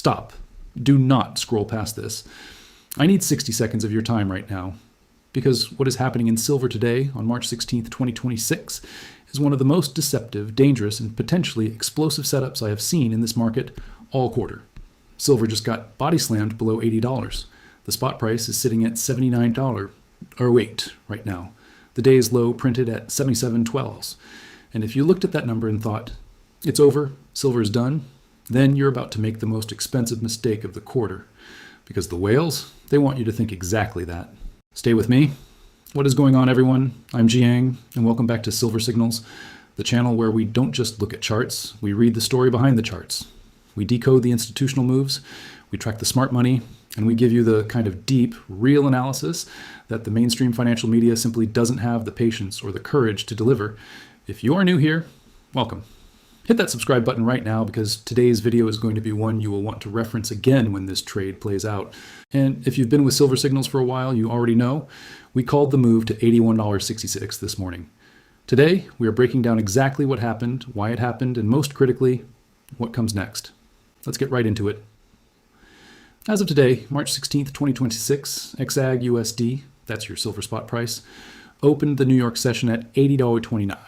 Stop. Do not scroll past this. I need 60 seconds of your time right now, because what is happening in silver today on March 16th, 2026 is one of the most deceptive, dangerous, and potentially explosive setups I have seen in this market all quarter. Silver just got body slammed below $80. The spot price is sitting at $79.08 right now. The day's low printed at 77.12. And if you looked at that number and thought, it's over, silver is done, then you're about to make the most expensive mistake of the quarter. Because the whales, they want you to think exactly that. Stay with me. What is going on, everyone? I'm JIANG, and welcome back to Silver Signals, the channel where we don't just look at charts, we read the story behind the charts. We decode the institutional moves, we track the smart money, and we give you the kind of deep, real analysis that the mainstream financial media simply doesn't have the patience or the courage to deliver. If you are new here, welcome. Hit that subscribe button right now, because today's video is going to be one you will want to reference again when this trade plays out. And if you've been with Silver Signals for a while, you already know we called the move to $81.66 this morning. Today, we are breaking down exactly what happened, why it happened, and most critically, what comes next. Let's get right into it. As of today, March 16th, 2026, XAG USD, that's your silver spot price, opened the New York session at $80.29.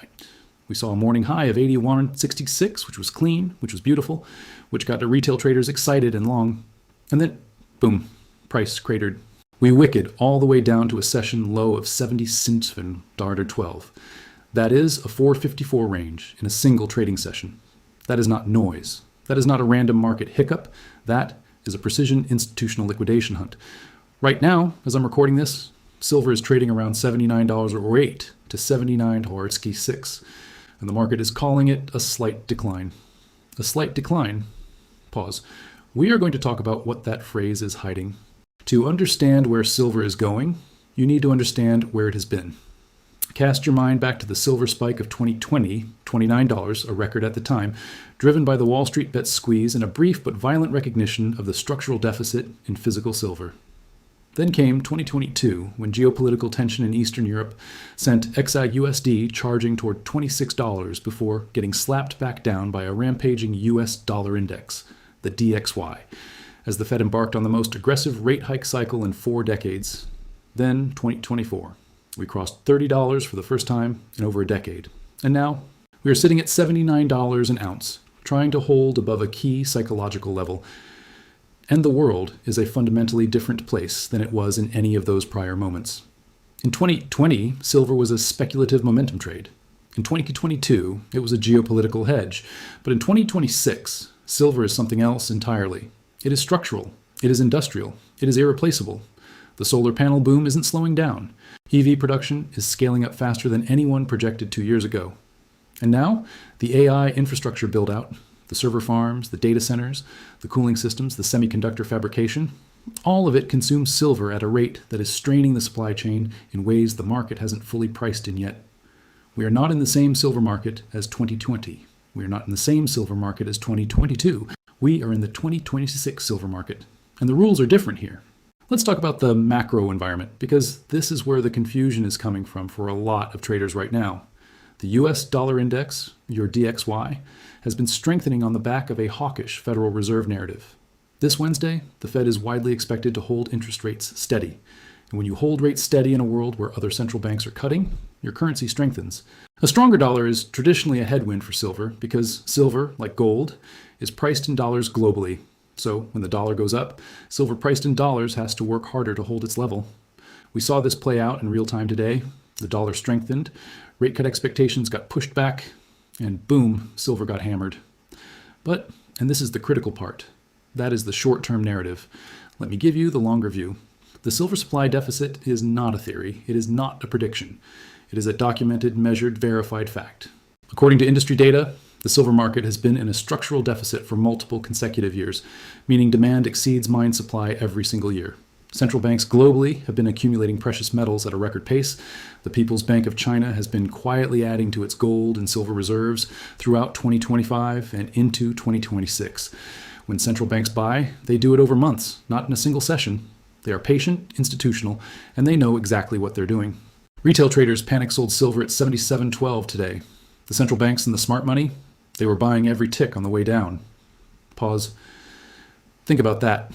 We saw a morning high of $81.66, which was clean, which was beautiful, which got the retail traders excited and long. And then, boom, price cratered. We wicked all the way down to a session low of 77.12. That is a 454 range in a single trading session. That is not noise. That is not a random market hiccup. That is a precision institutional liquidation hunt. Right now, as I'm recording this, silver is trading around $79.08 to $79.06. And the market is calling it a slight decline. A slight decline. Pause. We are going to talk about what that phrase is hiding. To understand where silver is going, you need to understand where it has been. Cast your mind back to the silver spike of 2020, $29, a record at the time, driven by the Wall Street bet squeeze and a brief but violent recognition of the structural deficit in physical silver. Then came 2022, when geopolitical tension in Eastern Europe sent XAG USD charging toward $26 before getting slapped back down by a rampaging US dollar index, the DXY, as the Fed embarked on the most aggressive rate hike cycle in 4 decades. Then 2024, we crossed $30 for the first time in over a decade. And now we are sitting at $79 an ounce, trying to hold above a key psychological level. And the world is a fundamentally different place than it was in any of those prior moments. In 2020, silver was a speculative momentum trade. In 2022, it was a geopolitical hedge. But in 2026, silver is something else entirely. It is structural. It is industrial. It is irreplaceable. The solar panel boom isn't slowing down. EV production is scaling up faster than anyone projected 2 years ago. And now, the AI infrastructure build-out, the server farms, the data centers, the cooling systems, the semiconductor fabrication, all of it consumes silver at a rate that is straining the supply chain in ways the market hasn't fully priced in yet. We are not in the same silver market as 2020. We are not in the same silver market as 2022. We are in the 2026 silver market. And the rules are different here. Let's talk about the macro environment, because this is where the confusion is coming from for a lot of traders right now. The US dollar index, your DXY, has been strengthening on the back of a hawkish Federal Reserve narrative. This Wednesday, the Fed is widely expected to hold interest rates steady. And when you hold rates steady in a world where other central banks are cutting, your currency strengthens. A stronger dollar is traditionally a headwind for silver because silver, like gold, is priced in dollars globally. So when the dollar goes up, silver priced in dollars has to work harder to hold its level. We saw this play out in real time today. The dollar strengthened, rate cut expectations got pushed back, and boom, silver got hammered. But, and this is the critical part, that is the short-term narrative. Let me give you the longer view. The silver supply deficit is not a theory. It is not a prediction. It is a documented, measured, verified fact. According to industry data, the silver market has been in a structural deficit for multiple consecutive years, meaning demand exceeds mine supply every single year. Central banks globally have been accumulating precious metals at a record pace. The People's Bank of China has been quietly adding to its gold and silver reserves throughout 2025 and into 2026. When central banks buy, they do it over months, not in a single session. They are patient, institutional, and they know exactly what they're doing. Retail traders panic sold silver at $77.12 today. The central banks and the smart money, they were buying every tick on the way down. Pause. Think about that.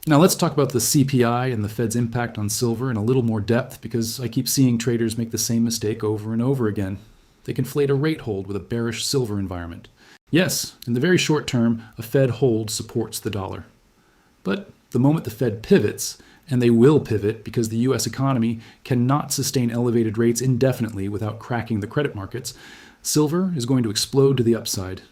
Now let's talk about the CPI and the Fed's impact on silver in a little more depth, because I keep seeing traders make the same mistake over and over again. They conflate a rate hold with a bearish silver environment. Yes, in the very short term, a Fed hold supports the dollar. But the moment the Fed pivots, and they will pivot because the US economy cannot sustain elevated rates indefinitely without cracking the credit markets, silver is going to explode to the upside.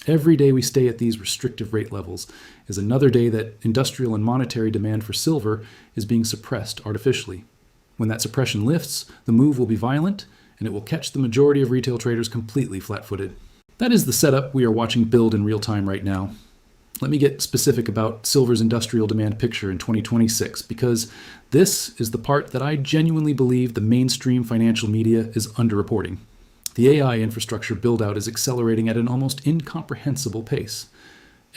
Every day we stay at these restrictive rate levels is another day that industrial and monetary demand for silver is being suppressed artificially. When that suppression lifts, the move will be violent, and it will catch the majority of retail traders completely flat-footed. That is the setup we are watching build in real time right now. Let me get specific about silver's industrial demand picture in 2026, because this is the part that I genuinely believe the mainstream financial media is underreporting. The AI infrastructure build-out is accelerating at an almost incomprehensible pace.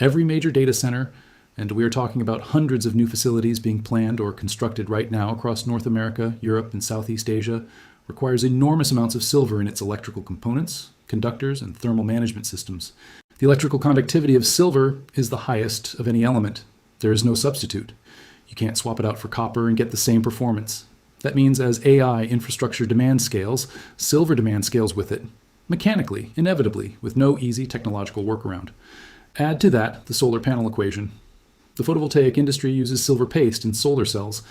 Every major data center, and we are talking about hundreds of new facilities being planned or constructed right now across North America, Europe, and Southeast Asia, requires enormous amounts of silver in its electrical components, conductors, and thermal management systems. The electrical conductivity of silver is the highest of any element. There is no substitute. You can't swap it out for copper and get the same performance. That means as AI infrastructure demand scales, silver demand scales with it, mechanically, inevitably, with no easy technological workaround. Add to that the solar panel equation. The photovoltaic industry uses silver paste in solar cells.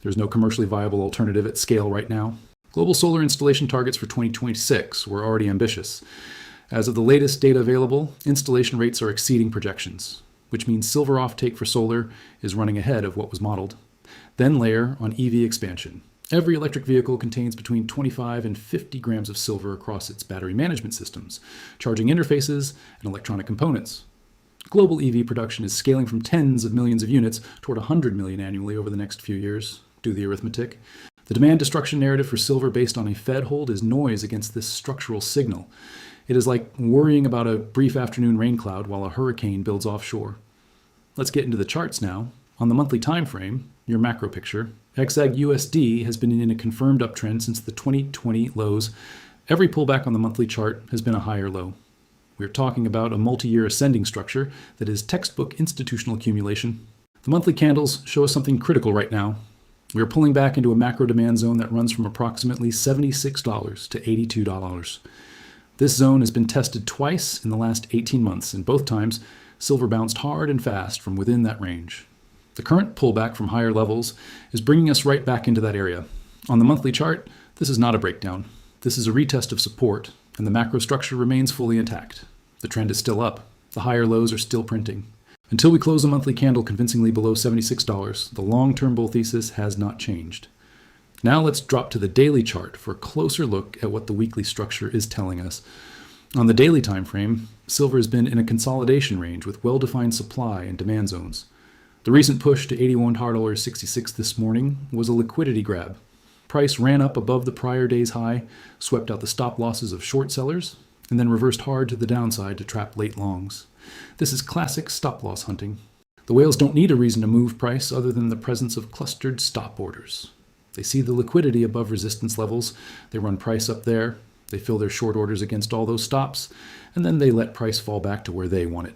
There's no commercially viable alternative at scale right now. Global solar installation targets for 2026 were already ambitious. As of the latest data available, installation rates are exceeding projections, which means silver offtake for solar is running ahead of what was modeled. Then layer on EV expansion. Every electric vehicle contains between 25 and 50 grams of silver across its battery management systems, charging interfaces, and electronic components. Global EV production is scaling from tens of millions of units toward 100 million annually over the next few years. Do the arithmetic. The demand destruction narrative for silver based on a Fed hold is noise against this structural signal. It is like worrying about a brief afternoon rain cloud while a hurricane builds offshore. Let's get into the charts now. On the monthly time frame, your macro picture, XAG USD has been in a confirmed uptrend since the 2020 lows. Every pullback on the monthly chart has been a higher low. We're talking about a multi-year ascending structure that is textbook institutional accumulation. The monthly candles show us something critical right now. We are pulling back into a macro demand zone that runs from approximately $76 to $82. This zone has been tested twice in the last 18 months, and both times, silver bounced hard and fast from within that range. The current pullback from higher levels is bringing us right back into that area. On the monthly chart, this is not a breakdown. This is a retest of support, and the macro structure remains fully intact. The trend is still up. The higher lows are still printing. Until we close the monthly candle convincingly below $76, the long-term bull thesis has not changed. Now let's drop to the daily chart for a closer look at what the weekly structure is telling us. On the daily time frame, silver has been in a consolidation range with well-defined supply and demand zones. The recent push to $81.66 this morning was a liquidity grab. Price ran up above the prior day's high, swept out the stop losses of short sellers, and then reversed hard to the downside to trap late longs. This is classic stop loss hunting. The whales don't need a reason to move price other than the presence of clustered stop orders. They see the liquidity above resistance levels, they run price up there, they fill their short orders against all those stops, and then they let price fall back to where they want it.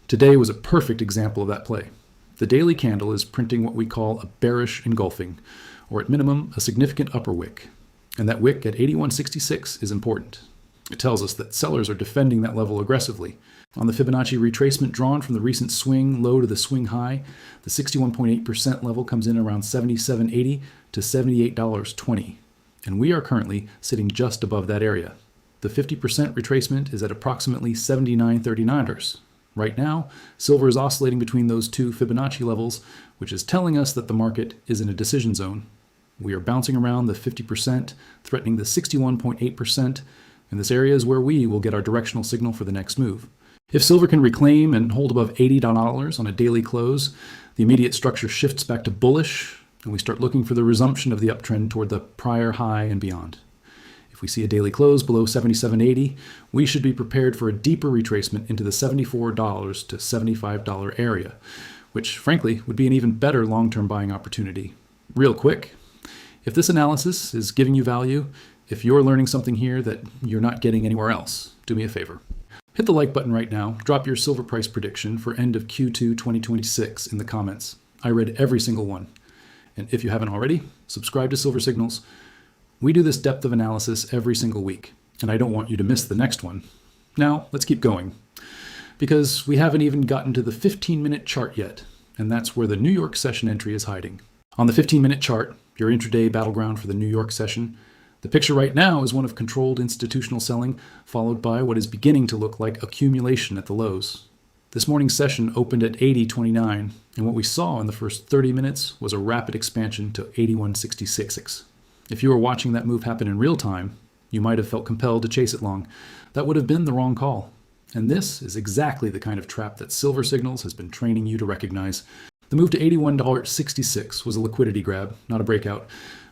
Today was a perfect example of that play. The daily candle is printing what we call a bearish engulfing, or at minimum, a significant upper wick. And that wick at 81.66 is important. It tells us that sellers are defending that level aggressively. On the Fibonacci retracement drawn from the recent swing low to the swing high, the 61.8% level comes in around $77.80 to $78.20. And we are currently sitting just above that area. The 50% retracement is at approximately $79.39. Right now, silver is oscillating between those two Fibonacci levels, which is telling us that the market is in a decision zone. We are bouncing around the 50%, threatening the 61.8%, and this area is where we will get our directional signal for the next move. If silver can reclaim and hold above $80 on a daily close, the immediate structure shifts back to bullish, and we start looking for the resumption of the uptrend toward the prior high and beyond. If we see a daily close below $77.80, we should be prepared for a deeper retracement into the $74 to $75 area, which frankly would be an even better long-term buying opportunity. Real quick, if this analysis is giving you value, if you're learning something here that you're not getting anywhere else, do me a favor. Hit the like button right now. Drop your silver price prediction for end of Q2 2026 in the comments. I read every single one. And if you haven't already, subscribe to Silver Signals. We do this depth of analysis every single week, and I don't want you to miss the next one. Now, let's keep going, because we haven't even gotten to the 15-minute chart yet, and that's where the New York session entry is hiding. On the 15-minute chart, your intraday battleground for the New York session, the picture right now is one of controlled institutional selling, followed by what is beginning to look like accumulation at the lows. This morning's session opened at 80.29, and what we saw in the first 30 minutes was a rapid expansion to 81.66. If you were watching that move happen in real time, you might have felt compelled to chase it long. That would have been the wrong call. And this is exactly the kind of trap that Silver Signals has been training you to recognize. The move to $81.66 was a liquidity grab, not a breakout.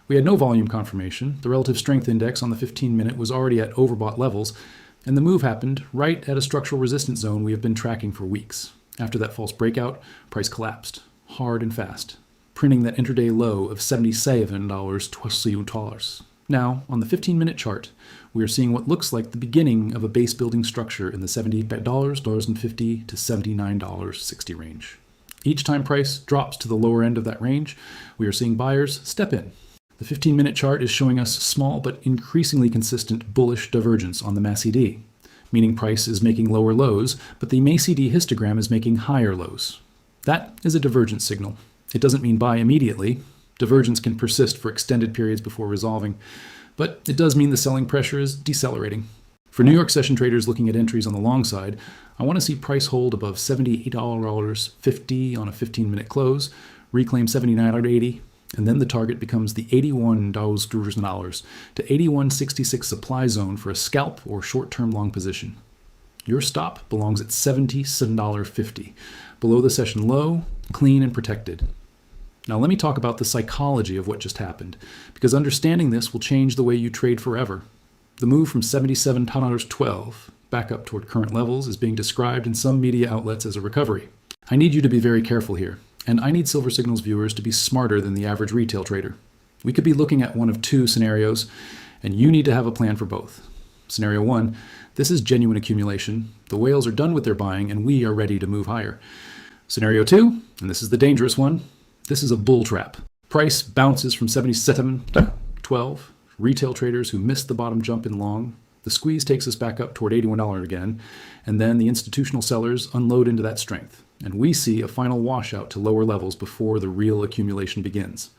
We had no volume confirmation. The relative strength index on the 15-minute was already at overbought levels, and the move happened right at a structural resistance zone we have been tracking for weeks. After that false breakout, price collapsed, hard and fast, printing that intraday low of $77.22. Now, on the 15-minute chart, we are seeing what looks like the beginning of a base building structure in the $78.50 to $79.60 range. Each time price drops to the lower end of that range, we are seeing buyers step in. The 15-minute chart is showing us small but increasingly consistent bullish divergence on the MACD, meaning price is making lower lows, but the MACD histogram is making higher lows. That is a divergence signal. It doesn't mean buy immediately. Divergence can persist for extended periods before resolving, but it does mean the selling pressure is decelerating. For New York session traders looking at entries on the long side, I want to see price hold above $78.50 on a 15-minute close, reclaim $79.80, and then the target becomes the $81 to $81.66 supply zone for a scalp or short-term long position. Your stop belongs at $77.50, below the session low, clean and protected. Now let me talk about the psychology of what just happened, because understanding this will change the way you trade forever. The move from $77.12 back up toward current levels is being described in some media outlets as a recovery. I need you to be very careful here, and I need Silver Signals viewers to be smarter than the average retail trader. We could be looking at one of two scenarios, and you need to have a plan for both. Scenario one, this is genuine accumulation. The whales are done with their buying, and we are ready to move higher. Scenario two, and this is the dangerous one, this is a bull trap. Price bounces from $77.12. Retail traders who missed the bottom jump in long. The squeeze takes us back up toward $81 again, and then the institutional sellers unload into that strength, and we see a final washout to lower levels before the real accumulation begins.